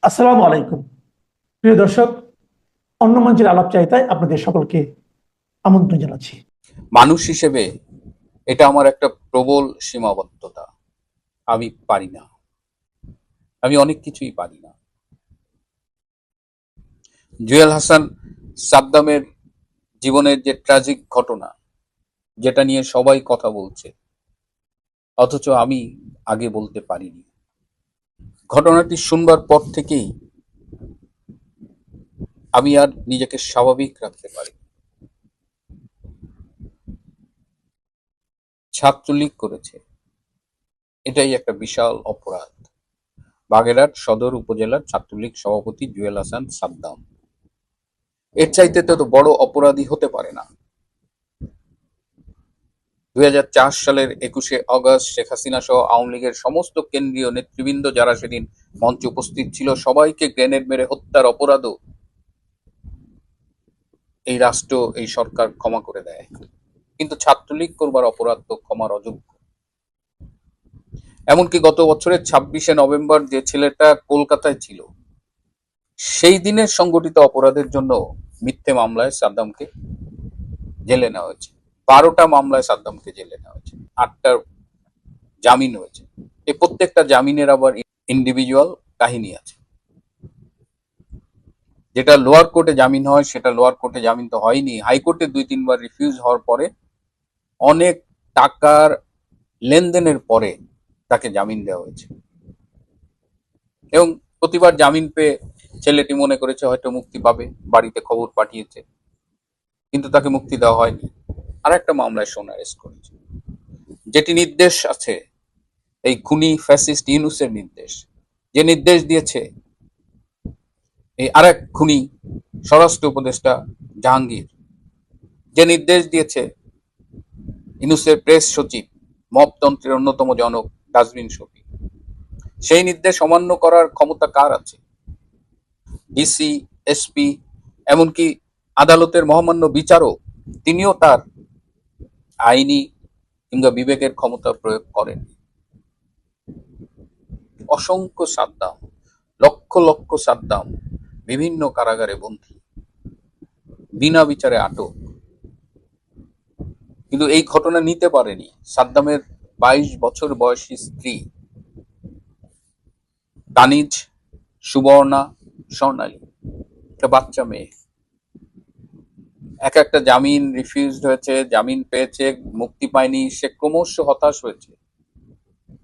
আসসালামু আলাইকুম প্রিয় দর্শক, অন্য মঞ্চের আলাপচারিতায় আপনাদের সকলকে আমন্ত্রণ জানাচ্ছি। মানুষ হিসেবে এটা আমার একটা প্রবল সীমাবদ্ধতা। আমি পারি না, আমি অনেক কিছুই পারি না। জুয়েল হাসান সাদ্দামের জীবনের যে ট্র্যাজিক ঘটনা, যেটা নিয়ে সবাই কথা বলছে, অথচ আমি আগে বলতে পারিনি। ঘটনাটি শুনবার পর থেকেই আমি আর নিজেকে স্বাভাবিক রাখতে পারি। ছাত্রলীগ করেছে, এটাই একটা বিশাল অপরাধ। বাগেরহাট সদর উপজেলার ছাত্রলীগ সভাপতি জুয়েল হাসান সাদ্দাম, এর চাইতে তো বড় অপরাধী হতে পারে না। 2004 সালের 21শে অগস্ট শেখ হাসিনা সহ আওয়ামী লীগের সমস্ত কেন্দ্রীয় নেতৃবৃন্দ যারা সেদিন মঞ্চে উপস্থিত ছিল, সবাইকে গ্রেনেড মেরে হত্যার অপরাধও এই রাষ্ট্র, এই সরকার ক্ষমা করে দেয়। কিন্তু ছাত্রলীগ করবার অপরাধ তো ক্ষমার অযোগ্য। এমনকি গত বছরের 26শে নভেম্বর যে ছেলেটা কলকাতায় ছিল, সেই দিনের সংগঠিত অপরাধের জন্য মিথ্যে মামলায় সাদ্দামকে জেলে নেওয়া হয়েছে। 12টা মামলায় সাদ্দামকে জেলে নেওয়া হয়েছে, 8টা জামিন হয়েছে। এই প্রত্যেকটা জামিনের আবার ইন্ডিভিজুয়াল কাহিনী আছে। যেটা লোয়ার কোর্টে জামিন হয় সেটা লোয়ার কোর্টে জামিন তো হয়নি, হাইকোর্টে 2-3 বার রিফিউজ হওয়ার পরে, অনেক টাকার লেনদেনের পরে তাকে জামিন দেওয়া হয়েছে। এবং প্রতিবার জামিন পেয়ে ছেলেটি মনে করেছে হয়তো মুক্তি পাবে, বাড়িতে খবর পাঠিয়েছে, কিন্তু তাকে মুক্তি দেওয়া হয়নি। আর একটা মামলায় সোনা অ্যারেস্ট করেছে, যেটি নির্দেশ আছে এই খুনি ফ্যাসিস্ট ইউনূসের নির্দেশ, যে নির্দেশ দিয়েছে এই আরেক খুনি স্বরাষ্ট্র উপদেষ্টা জাহাঙ্গীর, যে নির্দেশ দিয়েছে ইউনূসের প্রেস সচিব, মপতন্ত্রের অন্যতম জনক ডাস্টবিন শফিক, সেই নির্দেশ অমান্য করার ক্ষমতা কার আছে? ডিসি, এসপি, এমনকি আদালতের মহামান্য বিচারক, তিনিও তার আইনি কিংবা বিবেকের ক্ষমতা প্রয়োগ করেন। অসংখ্য সাদ্দাম, লক্ষ লক্ষ সাদ্দাম বিভিন্ন কারাগারে বন্দী, বিনা বিচারে আটক। কিন্তু এই ঘটনা নিতে পারেনি সাদ্দামের 22 বছর বয়সী স্ত্রী তানিজ, সুবর্ণা, স্বর্ণালী, একটা বাচ্চা মেয়ে। একটা জামিন রিফিউজড হয়েছে, জামিন পেয়েছে, মুক্তি পায়নি, সে ক্রমশ হতাশ হয়েছে।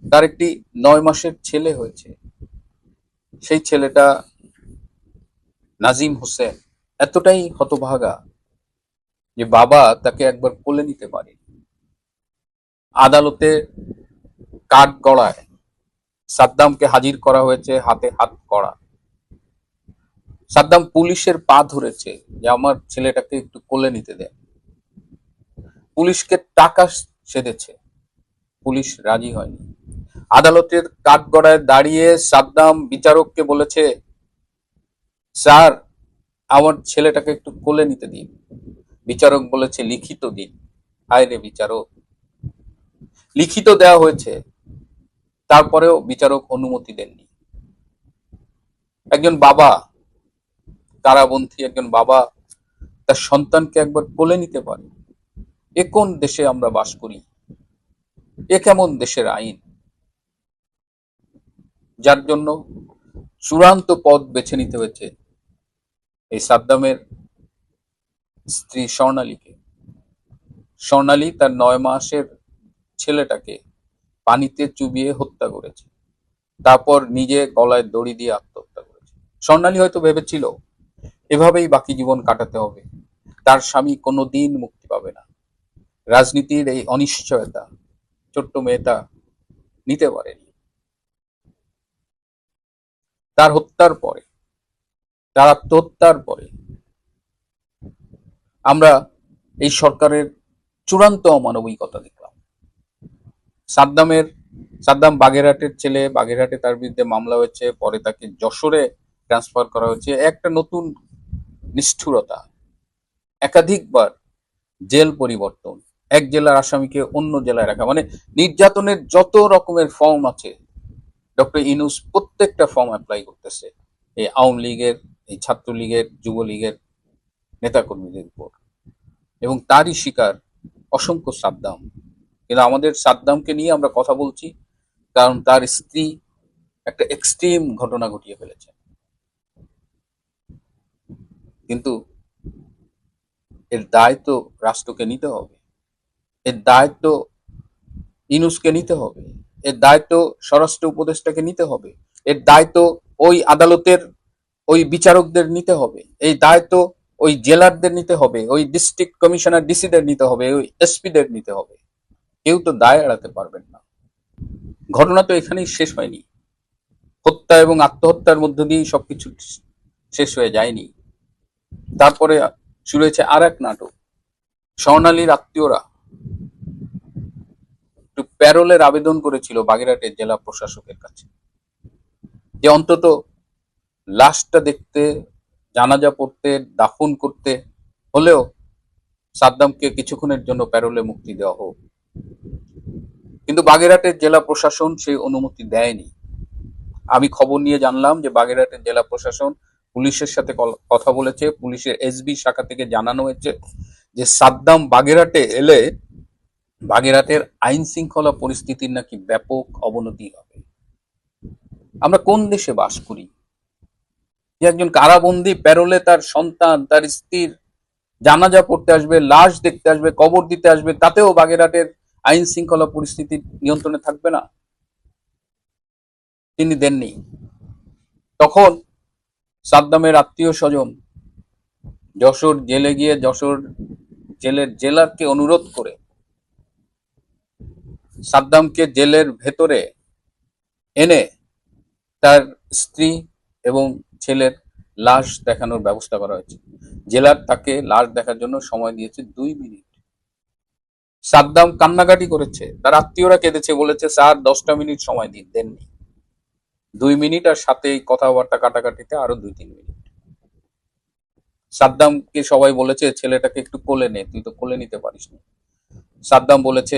তার একটি 9 মাসের ছেলে হয়েছে, সেই ছেলেটা নাজিম হোসেন এতটাই হতভাগা যে বাবা তাকে একবার কোলে নিতে পারে। আদালতে কাঠ গড়ায় সাদ্দামকে হাজির করা হয়েছে, হাতে হাত করা। সাদ্দাম পুলিশের পা ধরেছে যে আমার ছেলেটাকে একটু কোলে নিতে দেয়। পুলিশকে টাকা সেধেছে, পুলিশ রাজি হয়নি। আদালতের কাঠগড়ায় দাঁড়িয়ে সাদ্দাম বিচারককে বলেছে, স্যার আমার ছেলেটাকে একটু কোলে নিতে দিন। বিচারক বলেছে লিখিত দিন। হায় রে বিচারক, লিখিত দেওয়া হয়েছে, তারপরেও বিচারক অনুমতি দেননি। একজন বাবা, কারাবন্দী একজন বাবা তার সন্তানকে একবার কোলে নিতে পারে? এ কোন দেশে আমরা বাস করি? এ কেমন দেশের আইন, যার জন্য চূড়ান্ত পথ বেছে নিতে হয়েছে এই সাদ্দামের স্ত্রী স্বর্ণালীকে। স্বর্ণালী তার 9 মাসের ছেলেটাকে পানিতে চুবিয়ে হত্যা করেছে, তারপর নিজে গলায় দড়ি দিয়ে আত্মহত্যা করেছে। স্বর্ণালী হয়তো ভেবেছিল এভাবেই বাকি জীবন কাটাতে হবে, তার স্বামী কোনোদিন মুক্তি পাবে না। রাজনীতির এই অনিশ্চয়তা ছোট্ট মেয়েটা নিতে পারেনি। তার হত্যার পরে, তার আত্মহত্যার পরে আমরা এই সরকারের চূড়ান্ত অমানবিকতা দেখলাম। সাদ্দাম বাগেরহাটের ছেলে, বাগেরহাটে তার বিরুদ্ধে মামলা হয়েছে, পরে তাকে যশোরে ট্রান্সফার করা হয়েছে। একটা নতুন নিষ্ঠুরতা, একাধিকবার জেল পরিবর্তন, এক জেলার আসামিকে অন্য জেলায় রাখা, মানে নির্যাতনের যত রকমের ফর্ম আছে ডক্টর ইউনূস প্রত্যেকটা ফর্ম অ্যাপ্লাই করতেছে। এই আওয়ামী লীগের, এই ছাত্রলীগের, যুবলীগের নেতাকর্মীদের উপর, এবং তারই শিকার অসংখ্য সাদ্দাম। কিন্তু আমাদের সাদ্দামকে নিয়ে আমরা কথা বলছি কারণ তার স্ত্রী একটা এক্সট্রিম ঘটনা ঘটিয়ে ফেলেছে। কিন্তু এর দায় তো রাষ্ট্রকে নিতে হবে, এর দায় তো ইউনূসকে নিতে হবে, এর দায় তো স্বরাষ্ট্র উপদেষ্টাকে নিতে হবে, এর দায় তো ওই আদালতের ওই বিচারকদের নিতে হবে, এই দায় তো ওই জেলারদের নিতে হবে, ওই ডিস্ট্রিক্ট কমিশনার ডিসিদের নিতে হবে, ওই এসপিদের নিতে হবে। কেউ তো দায় এড়াতে পারবেন না। ঘটনা তো এখানেই শেষ হয়নি, হত্যা এবং আত্মহত্যার মধ্য দিয়েই সবকিছু শেষ হয়ে যায়নি। তারপরে শুরু হয়েছে আর এক নাটক। স্বর্ণালীর আত্মীয়রা একটু প্যারোলের আবেদন করেছিল বাগেরহাটের জেলা প্রশাসকের কাছে, যে অন্তত লাশটা দেখতে, জানাজা পড়তে, দাফন করতে হলেও সাদ্দামকে কিছুক্ষণের জন্য প্যারোলে মুক্তি দেওয়া হোক। কিন্তু বাগেরহাটের জেলা প্রশাসন সেই অনুমতি দেয়নি। আমি খবর নিয়ে জানলাম যে বাগেরহাটের জেলা প্রশাসন পুলিশের সাথে কথা বলেছে, পুলিশের এসবি শাখা থেকে জানানো হয়েছে যে সাদ্দাম বাগেরহাটে এলে বাগেরহাটের আইন শৃঙ্খলা পরিস্থিতির নাকি ব্যাপক অবনতি হবে। আমরা কোন দেশে বাস করি যে একজন কারাবন্দী প্যারোলে তার সন্তান, তার স্ত্রীর জানাজা পড়তে আসবে, লাশ দেখতে আসবে, কবর দিতে আসবে, তাতেও বাগেরহাটের আইন শৃঙ্খলা পরিস্থিতি নিয়ন্ত্রণে থাকবে না? তিনি দেননি। তখন সাদ্দামের আত্মীয় স্বজন যশোর জেলে গিয়ে যশোর জেলের জেলারকে অনুরোধ করে সাদ্দামকে জেলের ভেতরে এনে তার স্ত্রী এবং ছেলের লাশ দেখানোর ব্যবস্থা করা হয়েছে। জেলার তাকে লাশ দেখার জন্য সময় দিয়েছে 2 মিনিট। সাদ্দাম কান্নাকাটি করেছে, তার আত্মীয়রা কেঁদেছে, বলেছে স্যার 10টা মিনিট সময় দিন, দেননি। 2 মিনিট, আর সাথে এই কথাবার্তা কাটাকাটিতে আরো 2-3 মিনিট। সাদ্দামকে সবাই বলেছে ছেলেটাকে একটু কোলে নে, তুই তো কোলে নিতে পারিস না। সাদ্দাম বলেছে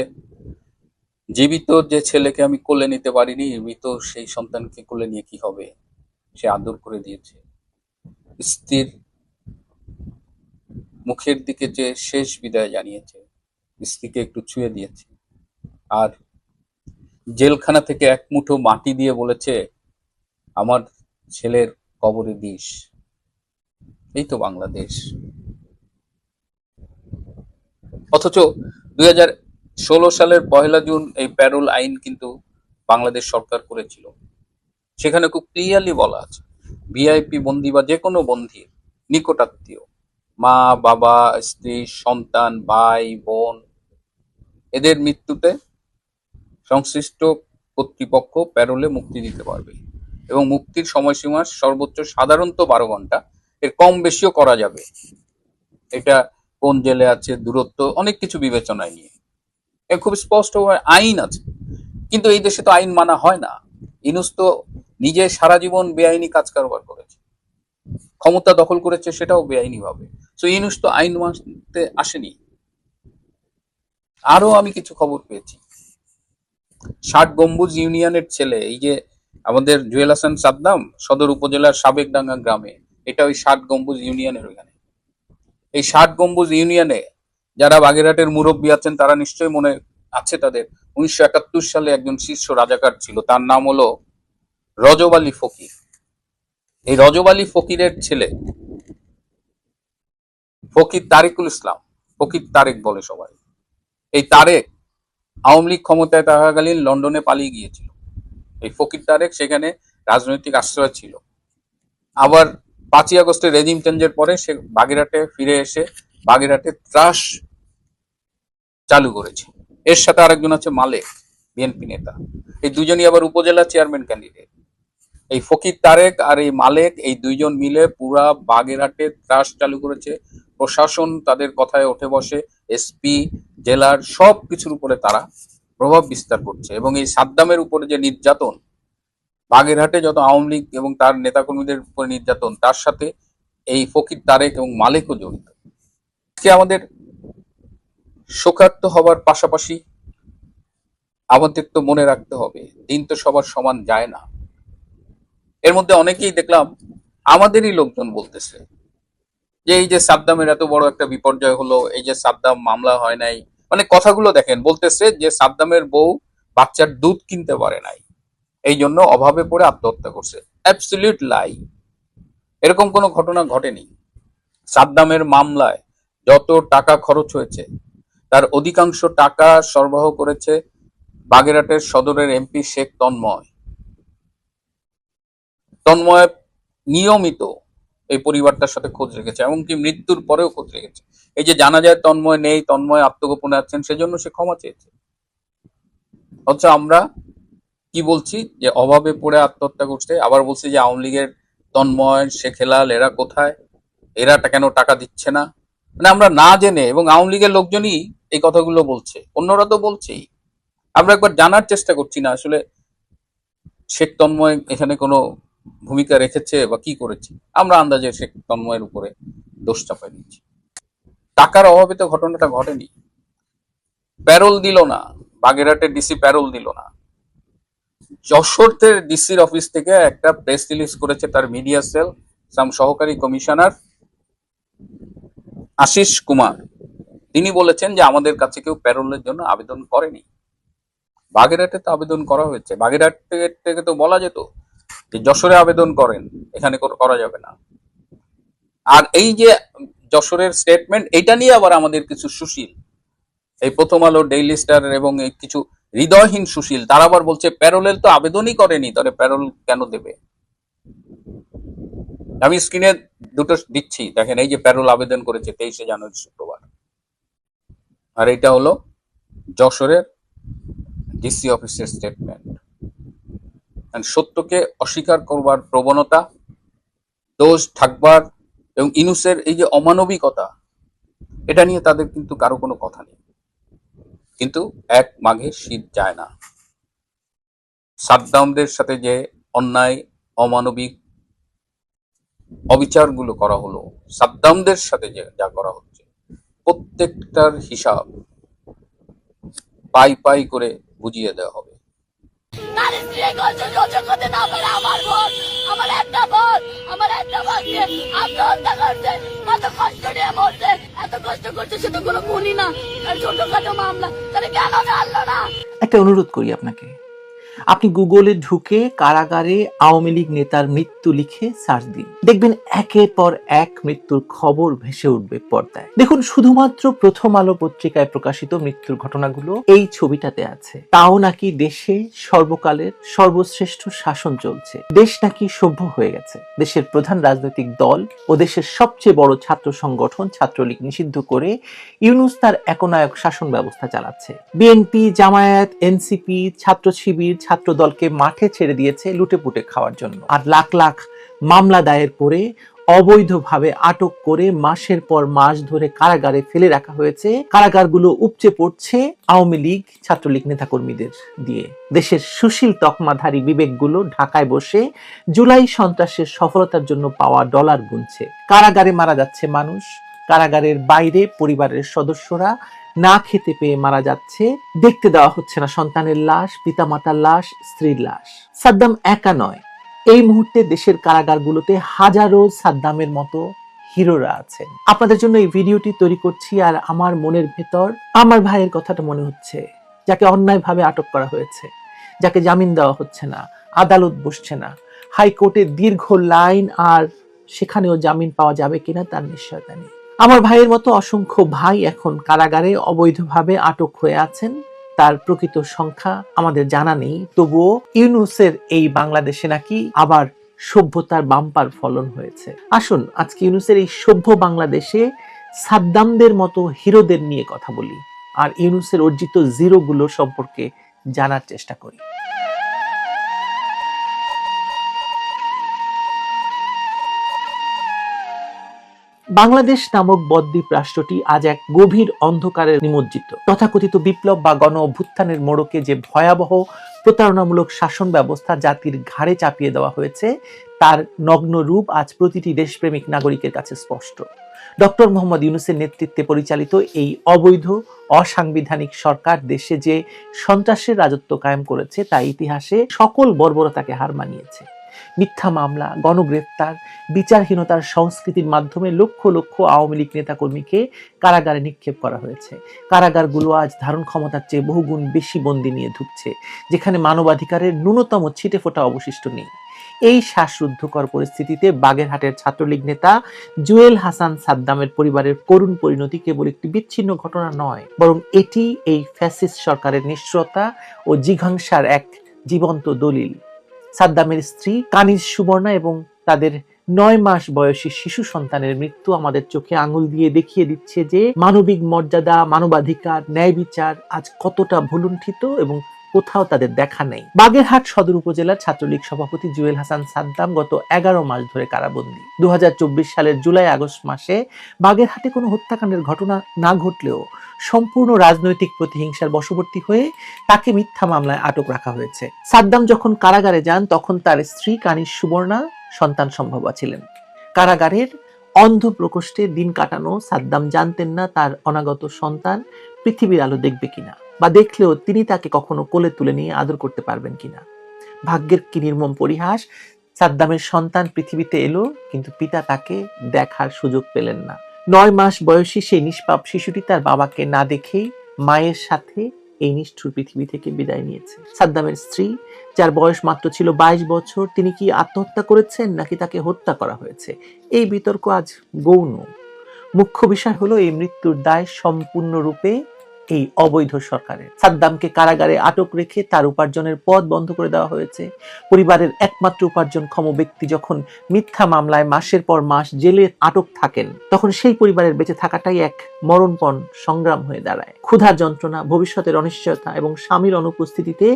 জীবিত যে ছেলেকে আমি কোলে নিতে পারিনি, মৃত সেই সন্তানকে কোলে নিয়ে কি হবে। সে আদর করে দিয়েছে, স্ত্রীর মুখের দিকে যে শেষ বিদায় জানিয়েছে, স্ত্রীকে একটু ছুঁয়ে দিয়েছে, আর জেলখানা থেকে এক মুঠো মাটি দিয়ে বলেছে আমার ছেলের কবরে দিস। এই তো বাংলাদেশ। অথচ 2016 সালের 1 জুন এই প্যারোল আইন কিন্তু বাংলাদেশ সরকার করেছিল। সেখানে খুব ক্লিয়ারলি বলা আছে ভিআইপি বন্দী বা যে কোনো বন্দীর নিকটাত্মীয়, মা, বাবা, স্ত্রী, সন্তান, ভাই, বোন, এদের মৃত্যুতে সংশ্লিষ্ট কর্তৃপক্ষ প্যারোলে মুক্তি দিতে পারবে, এবং মুক্তির সময়সীমা সর্বোচ্চ সাধারণত 12 ঘন্টা, এর কম বেশিও করা যাবে। এটা কোন জেলে আছে, দূরত্ব, অনেক কিছু বিবেচনায় নিয়ে খুব স্পষ্টভাবে আইন আছে। কিন্তু এই দেশে তো আইন মানা হয় না। ইউনূস তো নিজে সারা জীবন বেআইনি কাজ কারবার করেছে, ক্ষমতা দখল করেছে সেটাও বেআইনি ভাবে। তো ইউনূস তো আইন মানতে আসেনি। আরো আমি কিছু খবর পেয়েছি, 60 গম্বুজ ইউনিয়নের ছেলে, এই যে আমাদের জুয়েল হাসান সাদ্দাম সদর উপজেলার সাবেকডাঙ্গা গ্রামে, এটা ওই 60 গম্বুজ ইউনিয়নের ওইখানে। এই 60 গম্বুজ ইউনিয়নে যারা বাগেরহাটের মুরব্বী আছেন তারা নিশ্চয়ই মনে আছে, তাদের 1971 সালে একজন শীর্ষ রাজাকার ছিল, তার নাম হলো রজব আলী ফকির। এই রজব আলী ফকিরের ছেলে ফকির তারিকুল ইসলাম, ফকির তারেক বলে সবাই। এই তারেক আওয়ামী লীগ ক্ষমতায় থাকাকালীন লন্ডনে পালিয়ে গিয়েছিল। এই ফকির তারেক সেখানে রাজনৈতিক আশ্রয় ছিল। আবার 5ই আগস্টের রেজিম চেঞ্জের পরে সে বাগেরহাটে ফিরে এসে বাগেরহাটে ত্রাস চালু করেছে। এর সাথে আরেকজন আছে মালেক, বিএনপি নেতা। এই দুজনই আবার উপজেলা চেয়ারম্যান ক্যান্ডিডেট। এই ফকির তারেক আর এই মালেক, এই দুইজন মিলে পুরা বাগেরহাটে ত্রাস চালু করেছে। প্রশাসন তাদের কথায় ওঠে বসে, এসপি, জেলার সব কিছুর উপরে তারা প্রভাব বিস্তার করছে। এবং এই সাদ্দামের উপরে যে নির্যাতন, বাগেরহাটে যত আওয়ামী লীগ এবং তার নেতাকর্মীদের উপরে নির্যাতন, তার সাথে এই ফকির তারেক এবং মালেকও জড়িত। আজকে আমাদের শোকার্ত হবার পাশাপাশি আমাদের তো মনে রাখতে হবে দিন তো সবার সমান যায় না। এর মধ্যে অনেকেই দেখলাম আমাদেরই লোকজন বলতেছে যে এই যে সাদ্দামের এত বড় একটা বিপর্যয় হলো, এই যে সাদ্দাম মামলা হয় নাই, মানে কথাগুলো দেখেন, বলতেছে যে সাদ্দামের বউ বাচ্চার দুধ কিনতে পারে নাই, এই জন্য অভাবে পড়ে আত্মহত্যা করছে। অ্যাবসলিউট লাই। এরকম কোনো ঘটনা ঘটেনি। সাদ্দামের মামলায় যত টাকা খরচ হয়েছে তার অধিকাংশ টাকা সরবরাহ করেছে বাগেরহাটের সদরের এমপি শেখ তন্ময়। তন্ময় নিয়মিত এই পরিবারটার সাথে খোঁজ রেখেছে, এমনকি মৃত্যুর পরেও খোঁজ রেখেছে। এই যে জানা যায় তন্ময় নেই, তন্ময় আত্মগোপনে আছেন, সেজন্য সে ক্ষমা চেয়েছে। অথচ আমরা কি বলছি যে অভাবে পড়ে আত্মহত্যা করছে, আবার বলছি যে আওয়ামী লীগের তন্ময়, শেখ হেলাল এরা কোথায়, এরা কেন টাকা দিচ্ছে না। মানে আমরা না জেনে, এবং আওয়ামী লীগের লোকজনই এই কথাগুলো বলছে, অন্যরা তো বলছেই, আমরা একবার জানার চেষ্টা করছি না আসলে শেখ তন্ময় এখানে কোনো ভূমিকা রেখেছে বা কি করেছে। আমরা আন্দাজে শেখ তন্ময়ের উপরে দোষ চাপাই দিচ্ছি। টাকার অভাবে তো ঘটনাটা ঘটেনি। প্যারোল দিল না, বাগেরহাটের ডিসি প্যারোল দিল না। যশোরের ডিসির অফিস থেকে একটা প্রেস রিলিজ করেছে তার মিডিয়া সেল, সহকারী কমিশনার আশিস কুমার। তিনি বলেছেন যে আমাদের কাছে কেউ প্যারোলের জন্য আবেদন করেনি। বাগেরহাটে তো আবেদন করা হয়েছে। বাগেরহাট থেকে তো বলা যেত যে যশোরে আবেদন করেন, এখানে করা যাবে না। আর এই যে যশোরের স্টেটমেন্ট, এটা নিয়ে আবার আমাদের কিছু সুশীল, এই প্রথম আলো, ডেইলি স্টার এবং এই কিছু হৃদয়হীন সুশীল, তারা আবার বলছে প্যারোলের তো আবেদনই করেনি, তাহলে প্যারোল কেন দেবে। আমি স্ক্রিনে দুটো দিচ্ছি, দেখেন, এই যে প্যারোল আবেদন করেছে 23শে জানুয়ারি শুক্রবার, আর এটা হলো যশোরের ডিসি অফিসের স্টেটমেন্ট। সত্যকে অস্বীকার করবার প্রবণতা, দোষ ঢাকবার এবং ইনুসের এই যে অমানবিকতা, এটা নিয়ে তাদের কিন্তু কারো কোনো কথা নেই। কিন্তু 1 মাঘে শীত যায় না। সাদ্দামদের সাথে যে অন্যায়, অমানবিক অবিচারগুলো করা হলো, সাদ্দামদের সাথে যে যা করা হচ্ছে, প্রত্যেকটার হিসাব পাই পাই করে বুঝিয়ে দেওয়া হবে। তার স্ত্রী কষ্ট সহ্য করতে না পারে আমার বোন, আমার একটা বোন, আমার একটা বোনকে আত্মহত্যা করছে, কত কষ্ট নিয়ে মরছে, এত কষ্ট করছে, সে তো কোনো খুনি না, তার ছোটখাটো মামলা, তাহলে কেন জানলো না? একটা অনুরোধ করি আপনাকে, আপনি গুগলে ঢুকে কারাগারে আওয়ামী লীগ নেতার মৃত্যু লিখে সার্চ দিন, দেখবেন একের পর এক মৃত্যুর খবর ভেসে উঠবে পর্দায়। দেখুন, শুধুমাত্র প্রথম আলো পত্রিকায় প্রকাশিত মৃত্যুর ঘটনাগুলো এই ছবিটাতে আছে। তাও নাকি দেশে সর্বকালের সর্বশ্রেষ্ঠ শাসন চলছে, দেশ নাকি সভ্য হয়ে গেছে, দেশের প্রধান রাজনৈতিক দল ও দেশের সবচেয়ে বড় ছাত্র সংগঠন ছাত্রলীগ নিষিদ্ধ করে ইউনূস তার একনায়ক শাসন ব্যবস্থা চালাচ্ছে। বিএনপি, জামায়াত, এনসিপি, ছাত্র শিবির, ছাত্র দলকে মাঠে ছেড়ে দিয়েছে লুটেপুটে খাওয়ার জন্য, আর লাখ লাখ মামলা দায়ের করে অবৈধভাবে আটক করে মাসের পর মাস ধরে কারাগারে ফেলে রাখা হয়েছে। কারাগারগুলো উপচে পড়ছে আওয়ামী লীগ, ছাত্রলীগ নেতাকর্মীদের দিয়ে। দেশের সুশীল তকমাধারী বিবেকগুলো ঢাকায় বসে জুলাই সন্ত্রাসের সফলতার জন্য পাওয়া ডলার গুনছে। কারাগারে মারা যাচ্ছে মানুষ, কারাগারের বাইরে পরিবারের সদস্যরা না খেতে পেয়ে মারা যাচ্ছে, দেখতে দেওয়া হচ্ছে না সন্তানের লাশ, পিতামাতার লাশ, স্ত্রীর লাশ। সাদ্দাম একা নয়, এই মুহূর্তে দেশের কারাগারগুলোতে হাজারো সাদ্দামের মতো হিরোরা আছেন। আপনাদের জন্য এই ভিডিওটি তৈরি করছি, আর আমার মনের ভেতর আমার ভাইয়ের কথাটা মনে হচ্ছে, যাকে অন্যায়ভাবে আটক করা হয়েছে, যাকে জামিন দেওয়া হচ্ছে না, আদালত বসছে না, হাইকোর্টে দীর্ঘ লাইন, আর সেখানেও জামিন পাওয়া যাবে কিনা তার নিশ্চয়তা নেই। আমার ভাইয়ের মতো অসংখ্য ভাই এখন কারাগারে অবৈধভাবে আটক হয়ে আছেন। তার প্রকৃত সংখ্যা আমাদের জানা নেই, তবুও ইউনূসের এই বাংলাদেশে নাকি আবার সভ্যতার বাম্পার ফলন হয়েছে। আসুন আজকে ইউনূসের এই সভ্য বাংলাদেশে সাদ্দামদের মতো হিরোদের নিয়ে কথা বলি, আর ইউনূসের অর্জিত জিরোগুলো সম্পর্কে জানার চেষ্টা করি। বাংলাদেশ নামক বদ্বীপ রাষ্ট্রটি আজ এক গভীর অন্ধকারে নিমজ্জিত। তথাকথিত বিপ্লব বা গণ অভ্যুত্থানের মোড়কে যে ভয়াবহ প্রতারণামূলক শাসন ব্যবস্থা জাতির ঘাড়ে চাপিয়ে দেওয়া হয়েছে, তার নগ্ন রূপ আজ প্রতিটি দেশপ্রেমিক নাগরিকের কাছে স্পষ্ট। ডক্টর মোহাম্মদ ইউনূসের নেতৃত্বে পরিচালিত এই অবৈধ অসাংবিধানিক সরকার দেশে যে সন্ত্রাসের রাজত্ব কায়েম করেছে তা ইতিহাসে সকল বর্বরতাকে হার মানিয়েছে। মিথ্যা মামলা, গণগ্রেফতার, বিচারহীনতার সংস্কৃতির মাধ্যমে লক্ষ লক্ষ আওয়ামী লীগ নেতাকর্মীকে কারাগারে নিক্ষেপ করা হয়েছে। কারাগারগুলো আজ ধারণ ক্ষমতার চেয়ে বহুগুণ বেশি বন্দী নিয়ে ঢুকছে, যেখানে মানবাধিকারের ন্যূনতম ছিটেফোঁটা অবশিষ্ট নেই। এই শ্বাসরুদ্ধকর পরিস্থিতিতে বাগেরহাটের ছাত্রলীগ নেতা জুয়েল হাসান সাদ্দামের পরিবারের করুণ পরিণতি কেবল একটি বিচ্ছিন্ন ঘটনা নয়, বরং এটি এই ফ্যাসিস্ট সরকারের নিষ্ঠুরতা ও জিঘাংসার এক জীবন্ত দলিল। সাদ্দামের স্ত্রী কানিজ সুবর্ণা এবং তাদের 9 মাস বয়সী শিশু সন্তানের মৃত্যু আমাদের চোখে আঙুল দিয়ে দেখিয়ে দিচ্ছে যে মানবিক মর্যাদা, মানবাধিকার, ন্যায় বিচার আজ কতটা ভুলুণ্ঠিত এবং কোথাও তাদের দেখা নেই। বাগেরহাট সদর উপজেলার ছাত্রলীগ সভাপতি জুয়েল হাসান সাদ্দাম গত 11 মাস ধরে কারাবন্দী। 2024 সালের জুলাই আগস্ট মাসে বাগেরহাটে কোনো হত্যাকাণ্ডের ঘটনা না ঘটলেও সম্পূর্ণ রাজনৈতিক প্রতিহিংসার বশবর্তী হয়ে তাকে মিথ্যা মামলায় আটক রাখা হয়েছে। সাদ্দাম যখন কারাগারে যান তখন তার স্ত্রী কানিজ সুবর্ণা সন্তান সম্ভবা ছিলেন। কারাগারের অন্ধ প্রকোষ্ঠে দিন কাটানো সাদ্দাম জানতেন না তার অনাগত সন্তান পৃথিবীর আলো দেখবে কিনা, বা দেখলেও তিনি তাকে কখনো কোলে তুলে নিয়ে আদর করতে পারবেন কিনা। ভাগ্যের কি নির্মম পরিহাস, সাদ্দামের সন্তান পৃথিবীতে এলো কিন্তু পিতা তাকে দেখার সুযোগ পেলেন না। 9 মাস বয়সী সেই নিষ্পাপ শিশুটি তার বাবাকে না দেখেই মায়ের সাথে এই নিষ্ঠুর পৃথিবী থেকে বিদায় নিয়েছে। সাদ্দামের স্ত্রী, যার বয়স মাত্র ছিল 22 বছর, তিনি কি আত্মহত্যা করেছেন নাকি তাকে হত্যা করা হয়েছে, এই বিতর্ক আজ গৌণ। মুখ্য বিষয় হলো এই মৃত্যুর দায় সম্পূর্ণরূপে এই অবৈধ সরকারের। সাদ্দামকে কারাগারে আটক রেখে তার উপার্জনের পথ বন্ধ করে দেওয়া হয়েছে। পরিবারের একমাত্র উপার্জনক্ষম ব্যক্তি যখন মিথ্যা মামলায় মাসের পর মাস জেলে আটক থাকেন, তখন সেই পরিবারের বেঁচে থাকাটাই এক মরণপণ সংগ্রাম হয়ে দাঁড়ায়। ক্ষুধার যন্ত্রণা, ভবিষ্যতের অনিশ্চয়তা এবং স্বামীর অনুপস্থিতিতে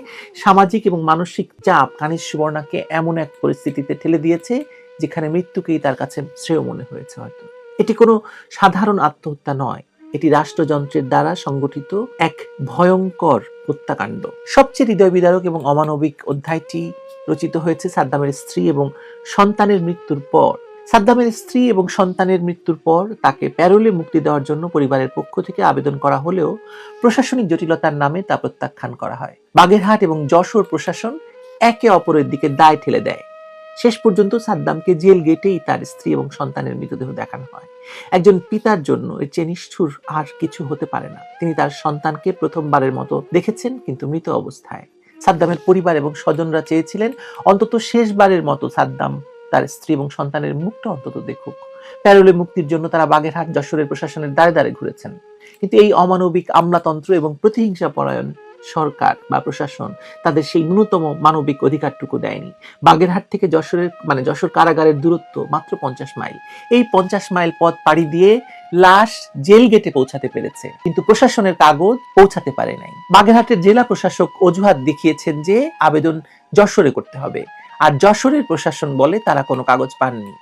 সামাজিক এবং মানসিক চাপ কানিজ সুবর্ণাকে এমন এক পরিস্থিতিতে ঠেলে দিয়েছে যেখানে মৃত্যুকেই তার কাছে শ্রেয় মনে হয়েছে। হয়তো এটি কোনো সাধারণ আত্মহত্যা নয়, এটি রাষ্ট্রযন্ত্রের দ্বারা সংগঠিত এক ভয়ঙ্কর হত্যাকাণ্ড। সবচেয়ে হৃদয় বিদারক এবং অমানবিক অধ্যায়টি রচিত হয়েছে সাদ্দামের স্ত্রী এবং সন্তানের মৃত্যুর পর। সাদ্দামের স্ত্রী এবং সন্তানের মৃত্যুর পর তাকে প্যারোলে মুক্তি দেওয়ার জন্য পরিবারের পক্ষ থেকে আবেদন করা হলেও প্রশাসনিক জটিলতার নামে তা প্রত্যাখ্যান করা হয়। বাগেরহাট এবং যশোর প্রশাসন একে অপরের দিকে দায় ঠেলে দেয়। শেষ পর্যন্ত সাদ্দামকে জেল গেটেই তার স্ত্রী এবং সন্তানের মৃতদেহ দেখানো হয়। একজন পিতার জন্য এর চেয়ে নিষ্ঠুর আর কিছু হতে পারে না। তিনি তার সন্তানকে প্রথমবারের মতো দেখেছেন, কিন্তু মৃত অবস্থায়। সাদ্দামের পরিবার এবং স্বজনরা চেয়েছিলেন অন্তত শেষবারের মতো সাদ্দাম তার স্ত্রী এবং সন্তানের মুখটা অন্তত দেখুক। প্যারোলে মুক্তির জন্য তারা বাগেরহাট, যশোরের প্রশাসনের দ্বারে দ্বারে ঘুরেছেন, কিন্তু এই অমানবিক আমলাতন্ত্র এবং প্রতিহিংসা পরায়ণ সরকার বা প্রশাসন তাদের সেই ন্যূনতম মানবিক অধিকারটুকু দেয়নি। বাগেরহাট থেকে যশোর কারাগারের দূরত্ব মাত্র 50 মাইল। এই 50 মাইল পথ পাড়ি দিয়ে লাশ জেল গেটে পৌঁছাতে পেরেছে, কিন্তু প্রশাসনের কাগজ পৌঁছাতে পারে নাই। বাগেরহাটের জেলা প্রশাসক অজুহাত দেখিয়েছেন যে আবেদন যশোরে করতে হবে, আর যশোরের প্রশাসন বলে তারা কোনো কাগজ পাননি।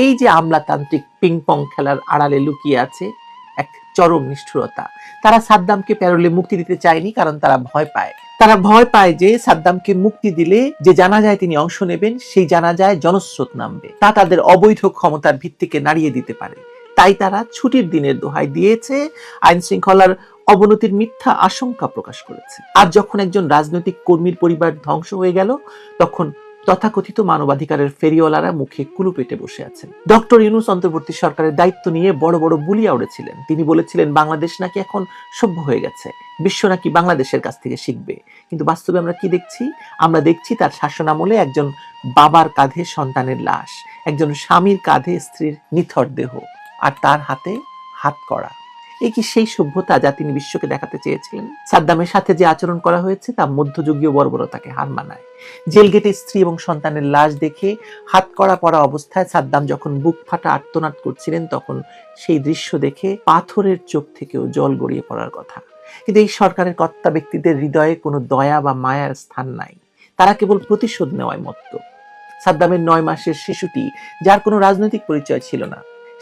এই যে আমলাতান্ত্রিক পিংপং খেলার আড়ালে লুকিয়ে আছে এক চরম নিষ্ঠুরতা। তারা সাদ্দামকে প্যারোলে মুক্তি দিতে চায়নি, কারণ তারা ভয় পায় যে সাদ্দামকে মুক্তি দিলে যে জানাজায় তিনি অংশ নেবেন, সেই জানাজায় জনস্রোত নামবে, তা তাদের অবৈধ ক্ষমতার ভিত্তিকে নাড়িয়ে দিতে পারে। তাই তারা ছুটির দিনের দোহাই দিয়েছে, আইন শৃঙ্খলার অবনতির মিথ্যা আশঙ্কা প্রকাশ করেছে। আজ যখন একজন রাজনৈতিক কর্মীর পরিবার ধ্বংস হয়ে গেল, তখন তথাকথিত মানবাধিকারের ফেরিওয়ালারা মুখে কুলু পেটে বসে আছেন। ডক্টর ইউনূস অন্তর্বর্তী সরকারের দায়িত্ব নিয়ে বড় বড় বুলিয়া উড়েছিলেন। তিনি বলেছিলেন বাংলাদেশ নাকি এখন সভ্য হয়ে গেছে, বিশ্ব নাকি বাংলাদেশের কাছ থেকে শিখবে। কিন্তু বাস্তবে আমরা কি দেখছি? আমরা দেখছি তার শাসনামলে একজন বাবার কাঁধে সন্তানের লাশ, একজন স্বামীর কাঁধে স্ত্রীর নিথর দেহ, আর তার হাতে হাত করা। এই কি সেই সভ্যতা যা তিনি বিশ্বকে দেখাতে চেয়েছিলেন? সাদ্দামের সাথে যে আচরণ করা হয়েছে তা মধ্যযুগীয় বর্বরতাকে হার মানায়। জেল গেটে স্ত্রী এবং সন্তানের লাশ দেখে হাত করা পড়া অবস্থায় সাদ্দাম যখন বুক ফাটা আর্তনাদ করছিলেন, তখন সেই দৃশ্য দেখে পাথরের চোখ থেকেও জল গড়িয়ে পড়ার কথা। কিন্তু এই সরকারের কর্তা ব্যক্তিদের হৃদয়ে কোনো দয়া বা মায়ার স্থান নাই। তারা কেবল প্রতিশোধ নেওয়ায় মত্ত। সাদ্দামের 9 মাসের শিশুটি, যার কোনো রাজনৈতিক পরিচয় ছিল না,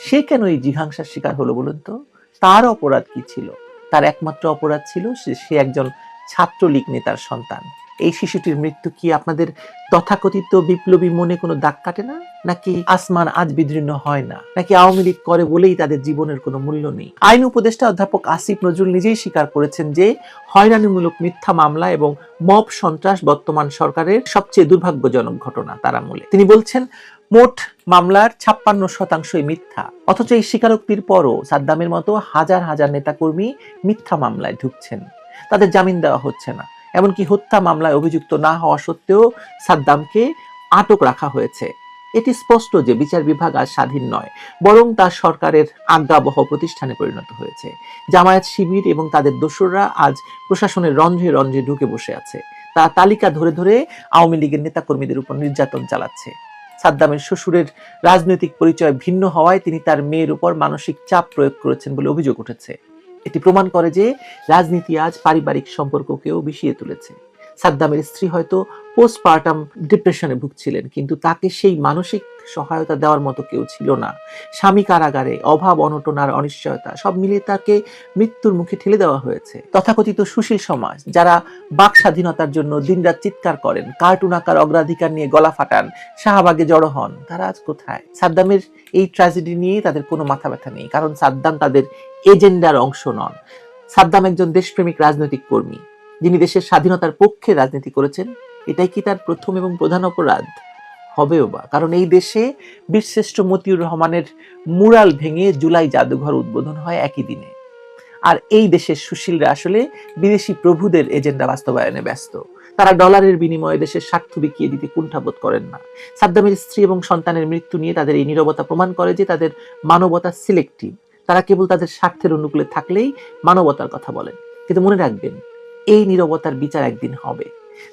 সে কেন এই জিঘাংসার শিকার হলো বলুন তো? তার অপরাধ কি ছিল? তার একমাত্র অপরাধ ছিল সে একজন ছাত্রলীগ নেতার সন্তান। এই শিশুটির মৃত্যু কি আপনাদের তথাকথিত বিপ্লবী মনে কোনো দাগ কাটে না? নাকি আসমান আজ বিদীর্ণ হয় না? নাকি আওয়ামী লীগ করে বলেই তাদের জীবনের কোনো মূল্য নেই? আইন উপদেষ্টা অধ্যাপক আসিফ নজরুল নিজেই স্বীকার করেছেন যে হয়রানিমূলক মিথ্যা মামলা এবং মব সন্ত্রাস বর্তমান সরকারের সবচেয়ে দুর্ভাগ্যজনক ঘটনা তার আমলে। তিনি বলছেন, মোট মামলার 56% মিথ্যা, অথচ এই স্বীকারোক্তির পরও সাদ্দামের মতো হাজার হাজার নেতাকর্মী মিথ্যা মামলায় ঢুকছেন, তাদের জামিন দেওয়া হচ্ছে না। এমনকি হত্যা মামলায় অভিযুক্ত না হওয়া সত্ত্বেও সাদ্দামকে আটক রাখা হয়েছে। এটি স্পষ্ট যে বিচার বিভাগ আজ স্বাধীন নয়, বরং তা সরকারের আজ্ঞাবহ প্রতিষ্ঠানে পরিণত হয়েছে। জামায়াত শিবির এবং তাদের দোসররা আজ প্রশাসনের রন্ধ্রে রন্ধ্রে ঢুকে বসে আছে। তারা তালিকা ধরে ধরে আওয়ামী লীগের নেতাকর্মীদের উপর নির্যাতন চালাচ্ছে। সাদ্দামের শ্বশুরের রাজনৈতিক পরিচয় ভিন্ন হওয়ায় তিনি তার মেয়ের উপর মানসিক চাপ প্রয়োগ করেছেন বলে অভিযোগ উঠেছে। এটি প্রমাণ করে যে রাজনীতি আজ পারিবারিক সম্পর্ককেও বিষিয়ে তুলেছে। সাদ্দামের স্ত্রী হয়তো পোস্টপার্টাম ডিপ্রেশনে ভুগছিলেন, কিন্তু তাকে সেই মানসিক সহায়তা দেওয়ার মতো কেউ ছিল না। স্বামী কারাগারে, অভাব অনটন আর অনিশ্চয়তা সব মিলিয়ে তাকে মৃত্যুর মুখে ঠেলে দেওয়া হয়েছে। তথাকথিত সুশীল সমাজ, যারা বাক স্বাধীনতার জন্য দিনরাত চিৎকার করেন, কার্টুন আকার অগ্রাধিকার নিয়ে গলা ফাটান, শাহবাগে জড়ো হন, তারা আজ কোথায়? সাদ্দামের এই ট্র্যাজেডি নিয়ে তাদের কোনো মাথা ব্যথা নেই, কারণ সাদ্দাম তাদের এজেন্ডার অংশ নন। সাদ্দাম একজন দেশপ্রেমিক রাজনৈতিক কর্মী, যিনি দেশের স্বাধীনতার পক্ষে রাজনীতি করেছেন। এটাই কি তার প্রথম এবং প্রধান অপরাধ? হবেও বা, কারণ এই দেশে বীরশ্রেষ্ঠ মতিউর রহমানের মুরাল ভেঙে জুলাই জাদুঘর উদ্বোধন হয় একই দিনে। আর এই দেশের সুশীলরা আসলে বিদেশি প্রভুদের এজেন্ডা বাস্তবায়নে ব্যস্ত। তারা ডলারের বিনিময়ে দেশের স্বার্থ বিকিয়ে দিতে কুণ্ঠাবোধ করেন না। সাদ্দামের স্ত্রী এবং সন্তানের মৃত্যু নিয়ে তাদের এই নীরবতা প্রমাণ করে যে তাদের মানবতা সিলেক্টিভ। তারা কেবল তাদের স্বার্থের অনুকূলে থাকলেই মানবতার কথা বলেন। কিন্তু মনে রাখবেন, এই নীরবতার বিচার একদিন হবে।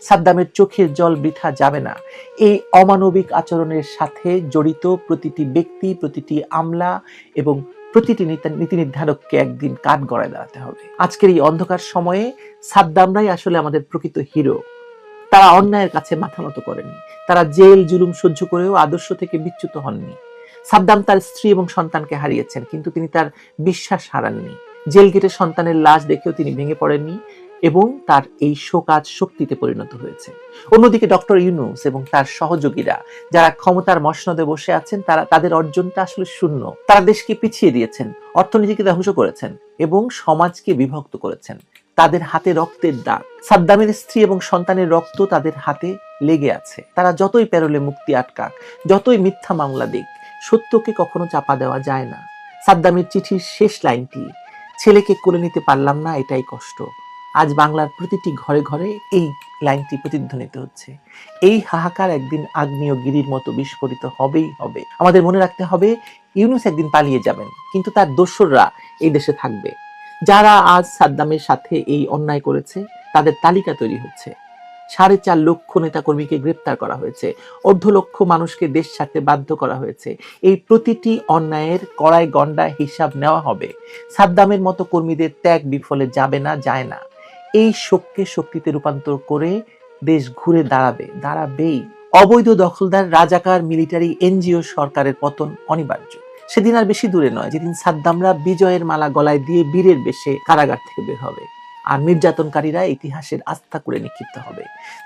সাদ্দামের চোখের জল বৃথা যাবে না। এই অমানবিক আচরণের সাথে জড়িত প্রতিটি ব্যক্তি, প্রতিটি আমলা এবং প্রতিটি নীতি নির্ধারককে একদিন কাঠগড়ায় দাঁড়াতে হবে। আজকের এই অন্ধকার সময়ে সাদ্দামরাই আসলে আমাদের প্রকৃত হিরো। তারা অন্যায়ের কাছে মাথা নত করেনি। তারা জেল জুলুম সহ্য করেও আদর্শ থেকে বিচ্যুত হননি। সাদ্দাম তার স্ত্রী এবং সন্তানকে হারিয়েছেন, কিন্তু তিনি তার বিশ্বাস হারাননি। জেল গেটে সন্তানের লাশ দেখেও তিনি ভেঙে পড়েননি এবং তার এই শোক আজ শক্তিতে পরিণত হয়েছে। অন্যদিকে ডক্টর ইউনূস এবং তার সহযোগীরা যারা ক্ষমতার মসনদে বসে আছেন, তাদের অর্জনটা আসলে শূন্য। তারা দেশকে পিছিয়ে দিয়েছেন, অর্থনীতিকে ধ্বংস করেছেন এবং সমাজকে বিভক্ত করেছেন। তাদের হাতে রক্তের দাগ। সাদ্দামের স্ত্রী এবং সন্তানের রক্ত তাদের হাতে লেগে আছে। তারা যতই পেরোলে মুক্তি আটকাক, যতই মিথ্যা মামলা দিক, সত্যকে কখনো চাপা দেওয়া যায় না। সাদ্দামের চিঠির শেষ লাইনটি, ছেলেকে কোলে নিতে পারলাম না, এটাই কষ্ট। আজ বাংলার প্রতিটি ঘরে ঘরে এই লাইনটি প্রতিধ্বনিত হচ্ছে। এই হাহাকার একদিন আগ্নেয়গিরির মতো বিস্ফোরিত হবেই হবে। আমাদের মনে রাখতে হবে, ইউনূস একদিন পালিয়ে যাবেন, কিন্তু তার দোসররা এই দেশে থাকবে। যারা আজ সাদ্দামের সাথে এই অন্যায় করেছে, তাদের তালিকা তৈরি হচ্ছে। 4.5 লক্ষ নেতাকর্মীকে গ্রেপ্তার করা হয়েছে, 1.5 লক্ষ মানুষকে দেশ ছাড়তে বাধ্য করা হয়েছে। এই প্রতিটি অন্যায়ের কড়াই গন্ডায় হিসাব নেওয়া হবে। সাদ্দামের মতো কর্মীদের ত্যাগ বিফলে যাবে না, যায় না। এই শোককে শক্তিতে রূপান্তর করে দেশ ঘুরে দাঁড়াবেই। অবৈধ দখলদার, রাজাকার, মিলিটারি, এনজিও সরকারের পতন অনিবার্য। সেদিন আর বেশি দূরে নয় যেদিন সাদ্দামরা বিজয়ের মালা গলায় দিয়ে বীরের বেশে কারাগার থেকে বের হবে, আর নির্যাতনকারীরা ইতিহাসের আস্থা করে নিক্ষিপ্ত হবে।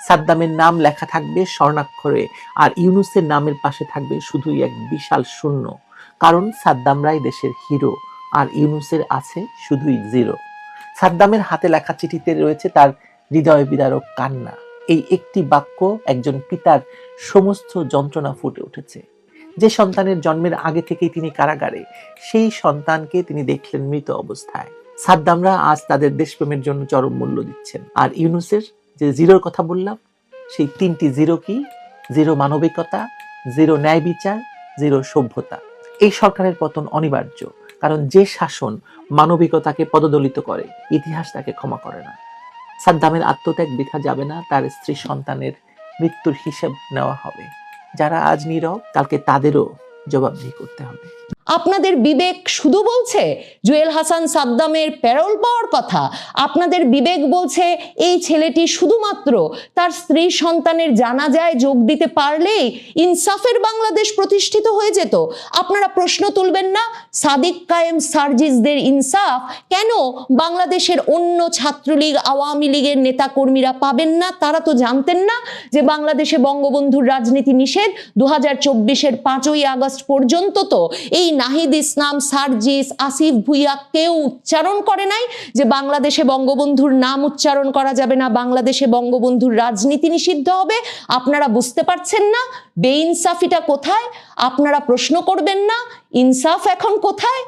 সাদ্দামের নাম লেখা থাকবে স্বর্ণাক্ষরে, আর ইউনূসের নামের পাশে থাকবে শুধুই এক বিশাল শূন্য। কারণ সাদ্দামরাই দেশের হিরো, আর ইউনূসের আছে শুধুই জিরো। সাদ্দামের হাতে লেখা চিঠিতে রয়েছে তার হৃদয় বিদারক কান্না। এই একটি বাক্য একজন পিতার সমস্ত যন্ত্রণা ফুটে উঠেছে। যে সন্তানের জন্মের আগে থেকেই তিনি কারাগারে, সেই সন্তানকে তিনি দেখলেন মৃত অবস্থায়। সাদ্দামরা আজ তাদের দেশপ্রেমের জন্য চরম মূল্য দিচ্ছেন। আর ইউনূসের যে জিরোর কথা বললাম, সেই 3টি জিরো কি? জিরো মানবিকতা, জিরো ন্যায় বিচার, জিরো সভ্যতা। এই সরকারের পতন অনিবার্য, কারণ যে শাসন মানবিকতাকে পদদলিত করে, ইতিহাস তাকে ক্ষমা করে না। সাদ্দামের আত্মত্যাগ বৃথা যাবে না, তার স্ত্রী সন্তানের মৃত্যুর হিসেব নেওয়া হবে। যারা আজ নীরব, কালকে তাদেরও জবাবদিহি করতে হবে। আপনাদের বিবেক শুধু বলছে জুয়েল হাসান সাদ্দামের প্যারোল পাওয়ার কথা, আপনাদের বিবেক বলছে এই ছেলেটি শুধুমাত্র তার স্ত্রী সন্তানের জানাজায় যোগ দিতে পারলেই ইনসাফের বাংলাদেশ প্রতিষ্ঠিত হয়ে যেত। আপনারা প্রশ্ন তুলবেন না সাদিক কায়েম সার্জিসদের ইনসাফ কেন বাংলাদেশের অন্য ছাত্রলীগ আওয়ামী লীগের নেতাকর্মীরা পাবেন না? তারা তো জানতেন না যে বাংলাদেশে বঙ্গবন্ধুর রাজনীতি নিষেধ। 2024-এর 5ই আগস্ট পর্যন্ত তো এই নাহিদ ইসলাম, সার্জিস, আসিফ ভুইয়া কেউ উচ্চারণ করে নাই যে বাংলাদেশে বঙ্গবন্ধুর নাম উচ্চারণ করা যাবে না, বাংলাদেশে বঙ্গবন্ধুর রাজনীতি নিষিদ্ধ হবে। আপনারা বুঝতে পারছেন না বেইনসাফিটা কোথায়? আপনারা প্রশ্ন করবেন না ইনসাফ এখন কোথায়?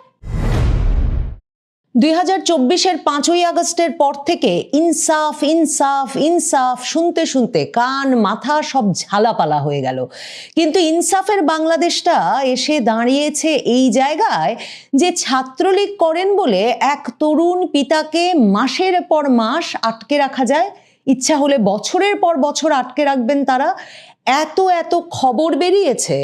2024-এর 5ই আগস্টের পর থেকে ইনসাফ ইনসাফ ইনসাফ শুনতে শুনতে কান মাথা সব ঝালাপালা হয়ে গেল। কিন্তু ইনসাফের বাংলাদেশটা এসে দাঁড়িয়েছে এই জায়গায় যে ছাত্রলীগ করেন বলে এক তরুণ পিতাকে মাসের পর মাস আটকে রাখা যায়, ইচ্ছা হলে বছরের পর বছর আটকে রাখবেন তারা। এত এত খবর বেরিয়েছে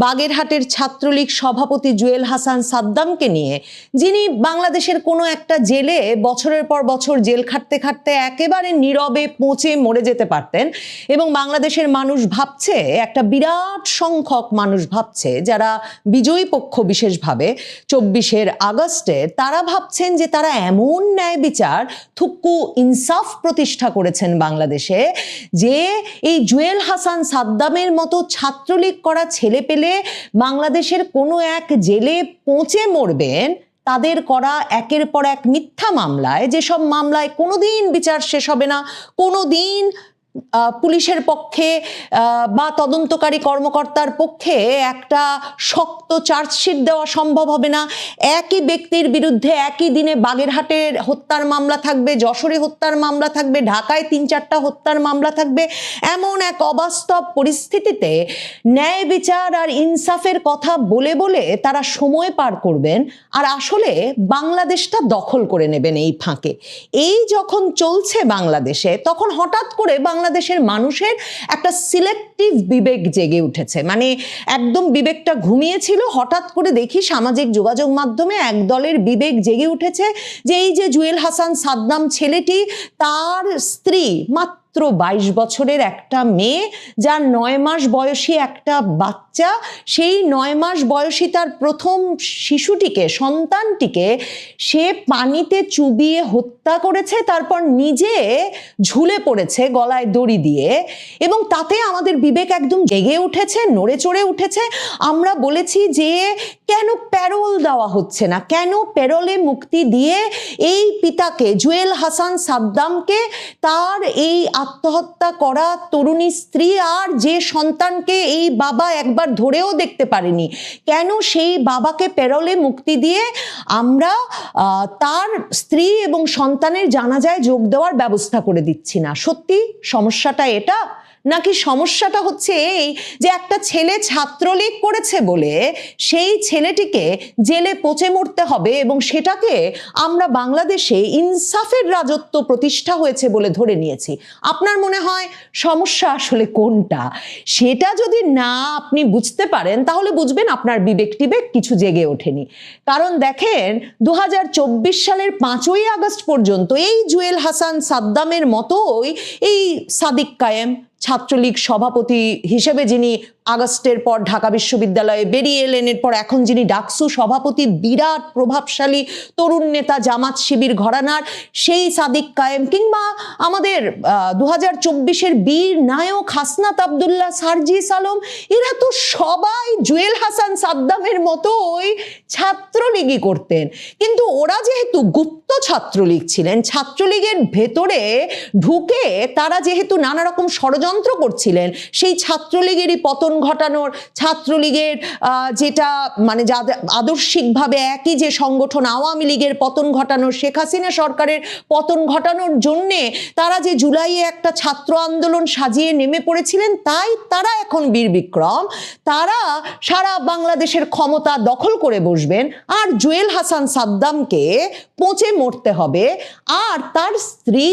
বাগেরহাটের ছাত্রলীগ সভাপতি জুয়েল হাসান সাদ্দামকে নিয়ে, যিনি বাংলাদেশের কোনো একটা জেলে বছরের পর বছর জেল খাটতে খাটতে একেবারে নীরবে পচে মরে যেতে পারতেন। এবং বাংলাদেশের মানুষ ভাবছে, একটা বিরাট সংখ্যক মানুষ ভাবছে, যারা বিজয়ী পক্ষ বিশেষভাবে 24-এর আগস্টের, তারা ভাবছেন যে তারা এমন ন্যায় বিচার থুক্কু ইনসাফ প্রতিষ্ঠা করেছেন বাংলাদেশে যে এই জুয়েল হাসান সাদ্দামের মতো ছাত্রলীগ করা ছেলে পেলে বাংলাদেশের কোনো এক জেলে পচে মরবেন তাদের করা একের পর এক মিথ্যা মামলায়, যেসব মামলায় কোনোদিন বিচার শেষ হবে না, কোনোদিন পুলিশের পক্ষে বা তদন্তকারী কর্মকর্তার পক্ষে একটা শক্ত চার্জশিট দেওয়া সম্ভব হবে না। একই ব্যক্তির বিরুদ্ধে একই দিনে বাগেরহাটের হত্যার মামলা থাকবে, যশোরে হত্যার মামলা থাকবে, ঢাকায় 3-4টা হত্যার মামলা থাকবে। এমন এক অবাস্তব পরিস্থিতিতে ন্যায় বিচার আর ইনসাফের কথা বলে বলে তারা সময় পার করবেন আর আসলে বাংলাদেশটা দখল করে নেবেন এই ফাঁকে। এই যখন চলছে বাংলাদেশে, তখন হঠাৎ করে বাংলাদেশের মানুষের একটা সিলেক্টিভ বিবেক জেগে উঠেছে। মানে একদম বিবেকটা ঘুমিয়েছিল, হঠাৎ করে দেখি সামাজিক যোগাযোগ মাধ্যমে এক দলের বিবেক জেগে উঠেছে যে এই যে জুয়েল হাসান সাদ্দাম ছেলেটি, তার স্ত্রী মাত্র 22 বছরের একটা মেয়ে, যার 9 মাস বয়সী একটা বাচ্চা, সেই 9 মাস বয়সী তার প্রথম শিশুটিকে, সন্তানটিকে সে পানিতে চুবিয়ে হত্যা করেছে, তারপর নিজে ঝুলে পড়েছে গলায় দড়ি দিয়ে। এবং তাতে আমাদের বিবেক একদম জেগে উঠেছে, নড়ে চড়ে উঠেছে। আমরা বলেছি যে কেন প্যারোল দেওয়া হচ্ছে না, কেন প্যারোলে মুক্তি দিয়ে এই পিতাকে, জুয়েল হাসান সাদ্দামকে, তার এই আত্মহত্যা করা তরুণী স্ত্রী আর যে সন্তানকে এই বাবা একবার ধরেও দেখতে পারেনি, কেন সেই বাবাকে প্যারোলে মুক্তি দিয়ে আমরা তার স্ত্রী এবং সন্তানের জানাজায় যোগ দেওয়ার ব্যবস্থা করে দিচ্ছি না? সত্যি সমস্যাটা এটা? নাকি সমস্যাটা হচ্ছে এই যে একটা ছেলে ছাত্রলীগ করেছে বলে সেই ছেলেটিকে জেলে পচে মরতে হবে এবং সেটাকে আমরা বাংলাদেশে ইনসাফের রাজত্ব প্রতিষ্ঠা হয়েছে বলে ধরে নিয়েছি? আপনার মনে হয় সমস্যা আসলে কোনটা? সেটা যদি না আপনি বুঝতে পারেন তাহলে বুঝবেন আপনার বিবেক টিবেক কিছু জেগে ওঠেনি। কারণ দেখেন 2024 সালের 5ই আগস্ট পর্যন্ত এই জুয়েল হাসান সাদ্দামের মতোই এই সাদিক কায়েম, ছাত্রলীগ সভাপতি হিসেবে যিনি আগস্টের পর ঢাকা বিশ্ববিদ্যালয়ে বেরিয়ে এলেন, এরপর এখন যিনি ডাকসু সভাপতি, বিরাট প্রভাবশালী তরুণ নেতা জামাত শিবির ঘরানার সেই সাদিক কায়েম, কিংবা আমাদের 2024-এর বীর নায়ক হাসনাত আবদুল্লাহ, সার্জিস আলম, এরা তো সবাই জুয়েল হাসান সাদ্দামের মতোই ছাত্রলীগই করতেন। কিন্তু ওরা যেহেতু গুপ্ত ছাত্রলীগ ছিলেন, ছাত্রলীগের ভেতরে ঢুকে তারা যেহেতু নানা রকম ষড়যন্ত্র করছিলেন, সেই ছাত্রলীগেরই পতন ঘটানোর, ছাত্রলীগের যেটা মানে আদর্শিকভাবে একই যে সংগঠন আওয়ামী লীগের পতন ঘটানোর, শেখ হাসিনা সরকারের পতন ঘটানোর জন্যে তারা যে জুলাইয়ে একটা ছাত্র আন্দোলন সাজিয়ে নেমে পড়েছিলেন, তাই তারা এখন বীর বিক্রম, তারা সারা বাংলাদেশের ক্ষমতা দখল করে বসবেন আর জুয়েল হাসান সাদ্দামকে পচে মরতে হবে। আর তার স্ত্রী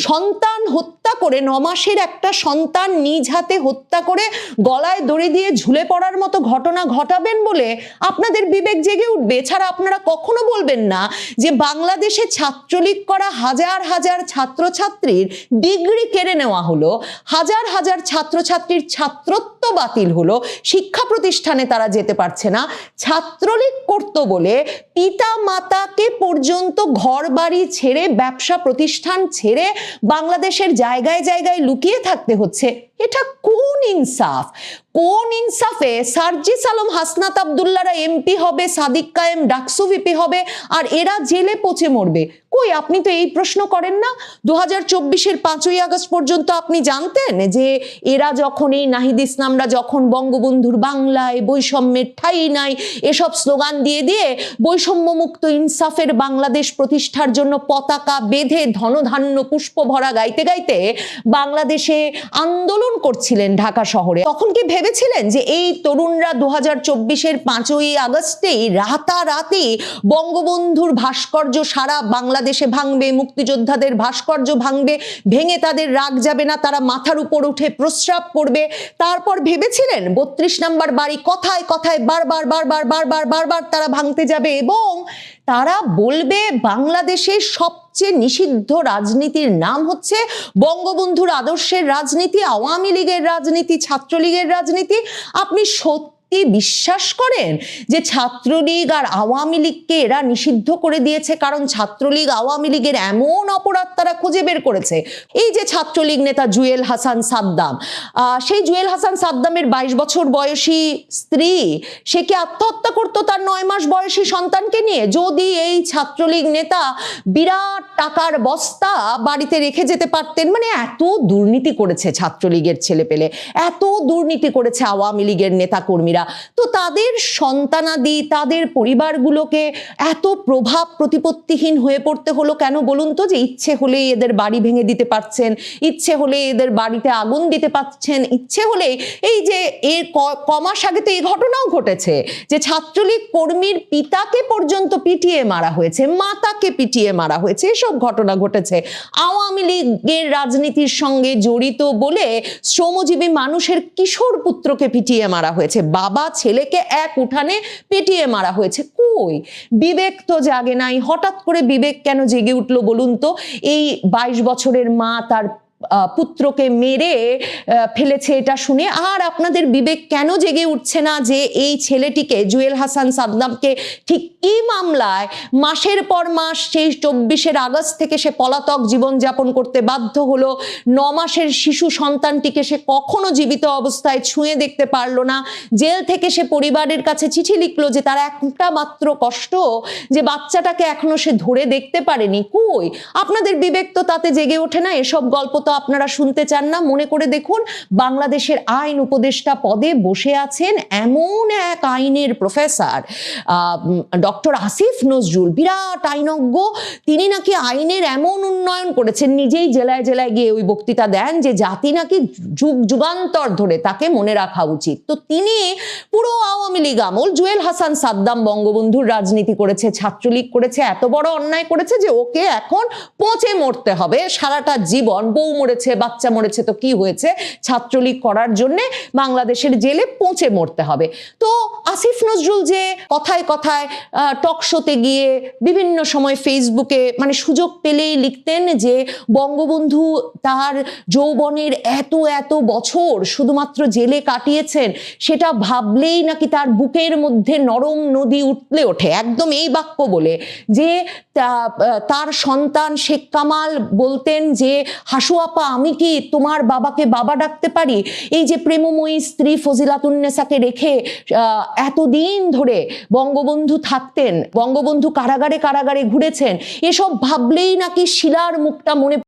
সন্তান হত্যা করে, 9 মাসের একটা সন্তান নিজ হাতে হত্যা করে গলায় গলায় দড়ি দিয়ে ঝুলে পড়ার মতো ঘটনা ঘটাবেন বলে আপনাদের বিবেক জেগে উঠবে। এছাড়া আপনারা কখনো বলবেন না যে বাংলাদেশে ছাত্রলীগ করা হাজার হাজার ছাত্রছাত্রীর ডিগ্রি কেড়ে নেওয়া হলো, হাজার হাজার ছাত্রছাত্রীর ছাত্রত্ব বাতিল হলো, শিক্ষা প্রতিষ্ঠানে তারা যেতে পারছে না। ছাত্রলীগ করত বলে পিতা মাতাকে পর্যন্ত ঘর বাড়ি ছেড়ে, ব্যবসা প্রতিষ্ঠান ছেড়ে বাংলাদেশের জায়গায় জায়গায় লুকিয়ে থাকতে হচ্ছে। এটা কোন ইনসাফ? কোন ইনসাফে সার্জিস আলম, হাসনাত আব্দুল্লাহরা এমপি হবে, সাদিক কায়েম ডাকসু ভিপি হবে, আর এরা জেলে পচে মরবে? কই, আপনি তো এই প্রশ্ন করেন না। 2024-এর 5ই আগস্ট পর্যন্ত আপনি জানতেন যে এরা যখন, এই নাহিদ ইসলামরা যখন বঙ্গবন্ধুর বাংলায় বৈষম্যের ঠাঁই নাই এসব স্লোগান দিয়ে দিয়ে বৈষম্যমুক্ত ইনসাফের বাংলাদেশ প্রতিষ্ঠার জন্য পতাকা বেঁধে ধনধান্য পুষ্প ভরা গাইতে গাইতে বাংলাদেশে আন্দোলন করছিলেন ঢাকা শহরে, তখন কি ভেবেছিলেন যে এই তরুণরা 2024-এর 5ই আগস্টেই রাতারাতি বঙ্গবন্ধুর ভাস্কর্য সারা বাংলাদেশে ভাঙবে, মুক্তিযোদ্ধাদের ভাস্কর্য ভাঙবে, ভেঙে তাদের রাগ যাবে না, তারা মাথার উপর উঠে প্রস্রাব করবে? তারপর ভেবেছিলেন 32 নম্বর বাড়ি কথায় কথায় বারবার বারবার বারবার বারবার তারা ভাঙতে যাবে এবং তারা বলবে বাংলাদেশের সবচেয়ে নিষিদ্ধ রাজনীতির নাম হচ্ছে বঙ্গবন্ধুর আদর্শের রাজনীতি, আওয়ামী লীগের রাজনীতি, ছাত্রলীগের রাজনীতি? আপনি সত্যি বিশ্বাস করেন যে ছাত্রলীগ আর আওয়ামী লীগকে এরা নিষিদ্ধ করে দিয়েছে কারণ ছাত্রলীগ আওয়ামী লীগের এমন অপরাধ তারা খুঁজে বের করেছে? এই যে ছাত্রলীগ নেতা জুয়েল হাসান সাদ্দাম, সেই জুয়েল হাসান সাদ্দামের 22 বছর বয়সী স্ত্রী, সে কি আত্মহত্যা করতো তার 9 মাস বয়সী সন্তানকে নিয়ে যদি এই ছাত্রলীগ নেতা বিরাট টাকার বস্তা বাড়িতে রেখে যেতে পারতেন? মানে এত দুর্নীতি করেছে ছাত্রলীগের ছেলেপেলে, এত দুর্নীতি করেছে আওয়ামী লীগের নেতা কর্মীরা। তো তাদের সন্তানাদি, তাদের পরিবারগুলোকে এত প্রভাব প্রতিপত্তিহীন হয়ে পড়তে হলো কেন বলুন তো? যে ইচ্ছে হলে এদের বাড়ি ভেঙে দিতে পারছেন, ইচ্ছে হলে এদের বাড়িতে আগুন দিতে পারছেন, ইচ্ছে হলে এই যে এর কমাস আগে তো এই ঘটনাও ঘটেছে যে ছাত্রলীগ কর্মীর পিতাকে পর্যন্ত পিটিয়ে মারা হয়েছে, মাতাকে পিটিয়ে মারা হয়েছে, এসব ঘটনা ঘটেছে। আওয়ামী লীগের রাজনীতির সঙ্গে জড়িত বলে শ্রমজীবী মানুষের কিশোর পুত্রকে পিটিয়ে মারা হয়েছে, বাবা ছেলেকে এক উঠানে পিটিয়ে মারা হয়েছে। কই, বিবেক তো জাগে নাই। হঠাৎ করে বিবেক কেন জেগে উঠলো বলুন তো? এই 22 বছরের মা তার পুত্রকে মেরে ফেলেছে এটা শুনে। আর আপনাদের বিবেক কেন জেগে উঠছে না যে এই ছেলেটিকে, জুয়েল হাসান সাদ্দামকে ঠিক কি মামলায় মাসের পর মাস সেই 24 আগস্ট থেকে সে পলাতক জীবনযাপন করতে বাধ্য হলো? 9 মাসের শিশু সন্তানটিকে সে কখনো জীবিত অবস্থায় ছুঁয়ে দেখতে পারলো না। জেল থেকে সে পরিবারের কাছে চিঠি লিখলো যে তার একটা মাত্র কষ্ট যে বাচ্চাটাকে এখনো সে ধরে দেখতে পারেনি। কই, আপনাদের বিবেক তো তাতে জেগে ওঠে না। এসব গল্প তো আপনারা শুনতে চান না। মনে করে দেখুন, বাংলাদেশের আইন উপদেষ্টা পদে বসে আছেন এমন এক আইনের প্রফেসর ডক্টর আসিফ নজরুল, বিরাট আইনজ্ঞ। তিনি নাকি আইনের এমন উন্নয়ন করেছেন, নিজেই জেলায় জেলায় গিয়ে ওই বক্তৃতা দেন যে জাতি নাকি যুগ যুগান্তর ধরে তাকে মনে রাখা উচিত। তো তিনি পুরো আওয়ামী লীগ আমল, জুয়েল হাসান সাদ্দাম বঙ্গবন্ধুর রাজনীতি করেছে, ছাত্রলীগ করেছে, এত বড় অন্যায় করেছে যে ওকে এখন পচে মরতে হবে সারাটা জীবন। বউ মরেছে, বাচ্চা মরেছে, তো কি হয়েছে? ছাত্রলীগ করার জন্য বাংলাদেশের জেলে পচে মরতে হবে। তো আসিফ নজরুল যে কথায় কথায় টক শোতে গিয়ে বিভিন্ন সময় ফেসবুকে মানে সুযোগ পেলেই লিখতেন যে বঙ্গবন্ধু তার যৌবনের এত এত বছর শুধুমাত্র জেলে কাটিয়েছেন, সেটা ভাবলেই নাকি তার বুকের মধ্যে নরম নদী উঠলে ওঠে। একদম এই বাক্য বলে যে তার সন্তান শেখ কামাল বলতেন যে হাসু আপা, আমি কি তোমার বাবাকে বাবা ডাকতে পারি? এই যে প্রেমময়ী স্ত্রী ফজিলাতুন্নেসাকে রেখে এতদিন ধরে বঙ্গবন্ধু থাকতেন, বঙ্গবন্ধু কারাগারে কারাগারে ঘুরেছেন, এসব ভাবলেই নাকি শিলার মুখটা মনে